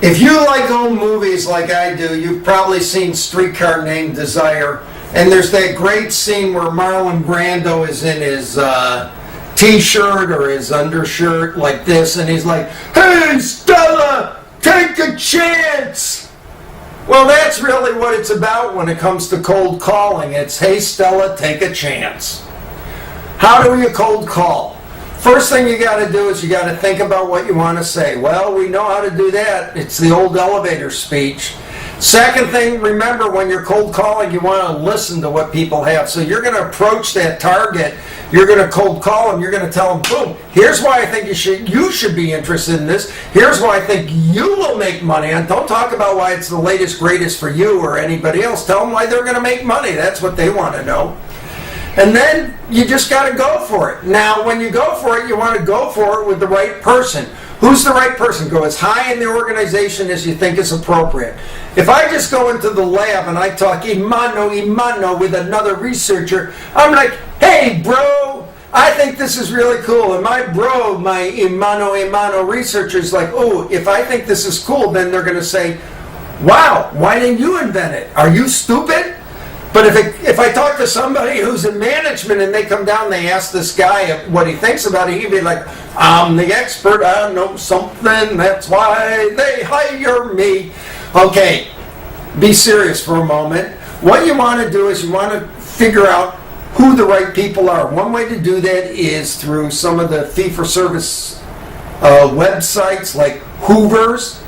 If you like old movies like I do, you've probably seen Streetcar Named Desire. And there's that great scene where Marlon Brando is in his t-shirt or his undershirt like this, and he's like, "Hey, Stella, take a chance!" Well, that's really what it's about when it comes to cold calling. It's, "Hey, Stella, take a chance." How do you cold call? First thing you got to do is you got to think about what you want to say. Well, we know how to do that. It's the old elevator speech. Second thing, remember when you're cold calling, you want to listen to what people have. So you're going to approach that target. You're going to cold call them. You're going to tell them, boom, here's why I think you should be interested in this. Here's why I think you will make money. And don't talk about why it's the latest, greatest for you or anybody else. Tell them why they're going to make money. That's what they want to know. And then you just got to go for it. Now, when you go for it, you want to go for it with the right person. Who's the right person? Go as high in the organization as you think is appropriate. If I just go into the lab and I talk imano with another researcher, I'm like, "Hey, bro, I think this is really cool." And my imano researcher is like, "Oh, if I think this is cool," then they're going to say, "Wow, why didn't you invent it? Are you stupid?" But if I talk to somebody who's in management and they come down, they ask this guy what he thinks about it, he'd be like, "I'm the expert, I know something, that's why they hire me." Okay, be serious for a moment. What you want to do is you want to figure out who the right people are. One way to do that is through some of the fee-for-service websites like Hoover's,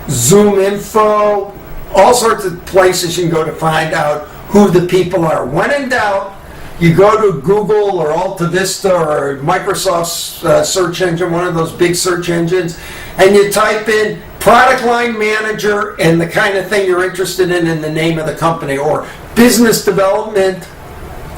Zoom Info, all sorts of places you can go to find out who the people are. When in doubt, you go to Google or Alta Vista or Microsoft's search engine, one of those big search engines, and you type in product line manager and the kind of thing you're interested in and the name of the company, or business development,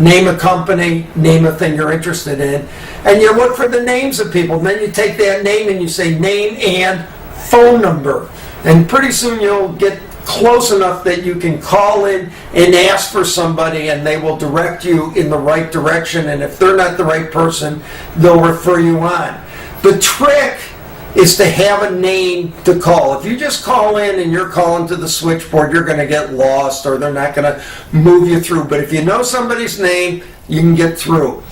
name a company, name a thing you're interested in, and you look for the names of people. And then you take that name and you say name and phone number, and pretty soon you'll get close enough that you can call in and ask for somebody and they will direct you in the right direction, and if they're not the right person, they'll refer you on. The trick is to have a name to call. If you just call in and you're calling to the switchboard, you're going to get lost or they're not going to move you through. But if you know somebody's name, you can get through.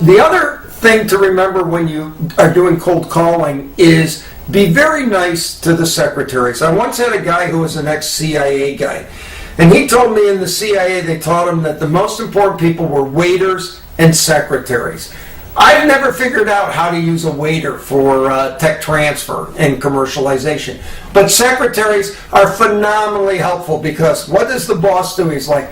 The other thing to remember when you are doing cold calling is be very nice to the secretaries. I once had a guy who was an ex-CIA guy, and he told me in the CIA they taught him that the most important people were waiters and secretaries. I've never figured out how to use a waiter for tech transfer and commercialization. But secretaries are phenomenally helpful, because what does the boss do? He's like,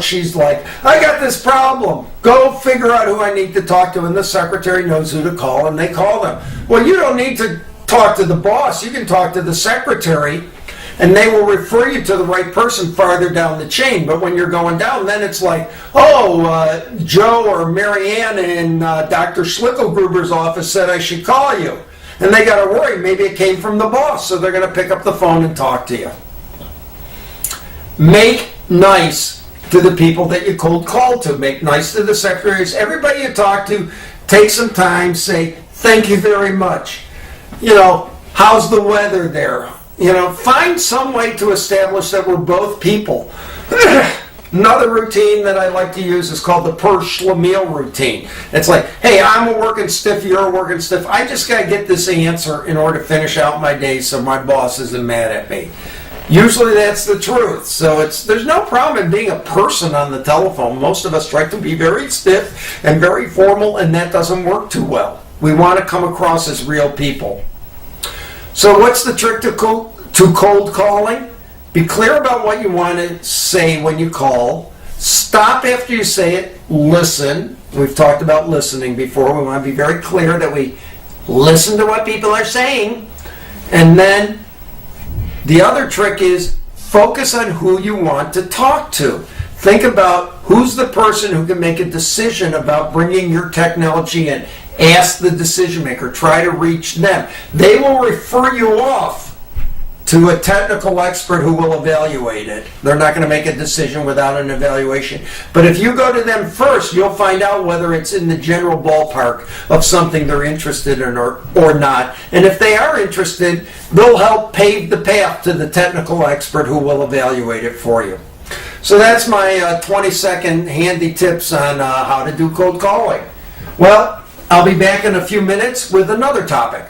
she's like, "I got this problem. Go figure out who I need to talk to." And the secretary knows who to call, and they call them. Well, you don't need to talk to the boss. You can talk to the secretary, and they will refer you to the right person farther down the chain. But when you're going down, then it's like, Joe or Marianne in Dr. Schlickelgruber's office said I should call you. And they got to worry. Maybe it came from the boss, so they're going to pick up the phone and talk to you. Make nice to the people that you cold call to. Make nice to the secretaries. Everybody you talk to, take some time, say, "Thank you very much. How's the weather there?" Find some way to establish that we're both people. Another routine that I like to use is called the per Schlemiel routine. It's like, "Hey, I'm a working stiff, you're a working stiff. I just got to get this answer in order to finish out my day so my boss isn't mad at me." Usually that's the truth. So there's no problem in being a person on the telephone. Most of us try to be very stiff and very formal, and that doesn't work too well. We want to come across as real people. So what's the trick to cold calling? Be clear about what you want to say when you call. Stop after you say it. Listen. We've talked about listening before. We want to be very clear that we listen to what people are saying. And then the other trick is focus on who you want to talk to. Think about who's the person who can make a decision about bringing your technology in. Ask the decision maker. Try to reach them. They will refer you off to a technical expert who will evaluate it. They're not going to make a decision without an evaluation. But if you go to them first, you'll find out whether it's in the general ballpark of something they're interested in or not. And if they are interested, they'll help pave the path to the technical expert who will evaluate it for you. So that's my 20-second handy tips on how to do cold calling. Well, I'll be back in a few minutes with another topic.